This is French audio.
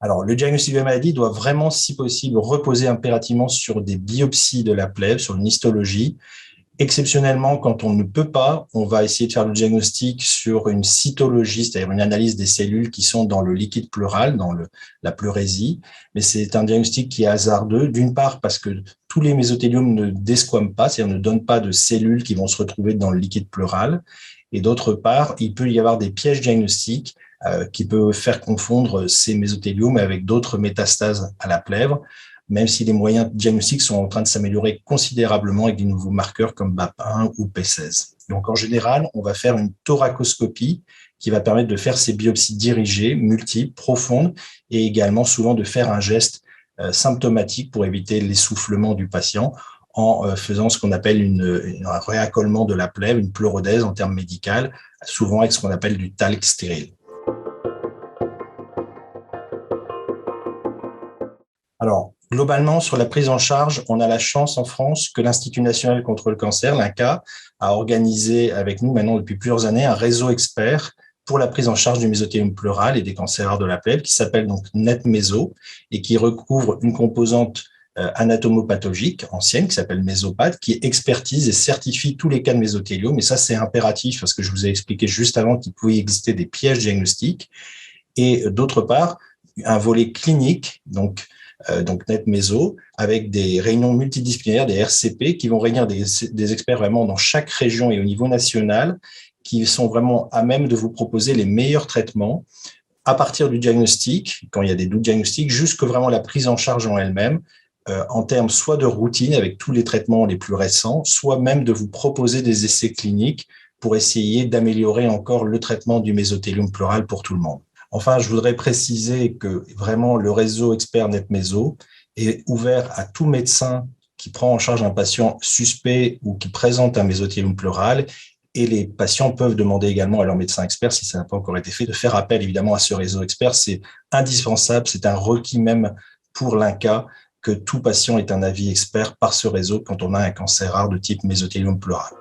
Alors, le diagnostic de la maladie doit vraiment, si possible, reposer impérativement sur des biopsies de la plèvre, sur une histologie. Exceptionnellement, quand on ne peut pas, on va essayer de faire le diagnostic sur une cytologie, c'est-à-dire une analyse des cellules qui sont dans le liquide pleural, la pleurésie. Mais c'est un diagnostic qui est hasardeux, d'une part parce que tous les mésothéliums ne desquament pas, c'est-à-dire ne donnent pas de cellules qui vont se retrouver dans le liquide pleural. Et d'autre part, il peut y avoir des pièges diagnostiques qui peuvent faire confondre ces mésothéliums avec d'autres métastases à la plèvre, même si les moyens diagnostiques sont en train de s'améliorer considérablement avec des nouveaux marqueurs comme BAP1 ou P16. Donc, en général, on va faire une thoracoscopie qui va permettre de faire ces biopsies dirigées, multiples, profondes, et également souvent de faire un geste symptomatique pour éviter l'essoufflement du patient en faisant ce qu'on appelle un réaccollement de la plèvre, une pleurodèse en termes médicaux, souvent avec ce qu'on appelle du talc stérile. Alors, globalement, sur la prise en charge, on a la chance en France que l'Institut national contre le cancer, l'INCa, a organisé avec nous maintenant depuis plusieurs années un réseau expert pour la prise en charge du mésothéliome pleural et des cancers rares de la plèvre qui s'appelle donc NetMéso et qui recouvre une composante anatomopathologique ancienne qui s'appelle Mésopath, qui expertise et certifie tous les cas de mésothéliome. Et ça, c'est impératif parce que je vous ai expliqué juste avant qu'il pouvait exister des pièges diagnostiques. Et d'autre part, un volet clinique, donc NetMéso, avec des réunions multidisciplinaires, des RCP, qui vont réunir des experts vraiment dans chaque région et au niveau national, qui sont vraiment à même de vous proposer les meilleurs traitements à partir du diagnostic, quand il y a des doutes diagnostiques, jusque vraiment la prise en charge en elle-même, en termes soit de routine avec tous les traitements les plus récents, soit même de vous proposer des essais cliniques pour essayer d'améliorer encore le traitement du mésothéliome pleural pour tout le monde. Enfin, je voudrais préciser que vraiment le réseau expert NetMéso est ouvert à tout médecin qui prend en charge un patient suspect ou qui présente un mésothéliome pleural. Et les patients peuvent demander également à leur médecin expert, si ça n'a pas encore été fait, de faire appel évidemment à ce réseau expert. C'est indispensable, c'est un requis même pour l'INCa que tout patient ait un avis expert par ce réseau quand on a un cancer rare de type mésothéliome pleural.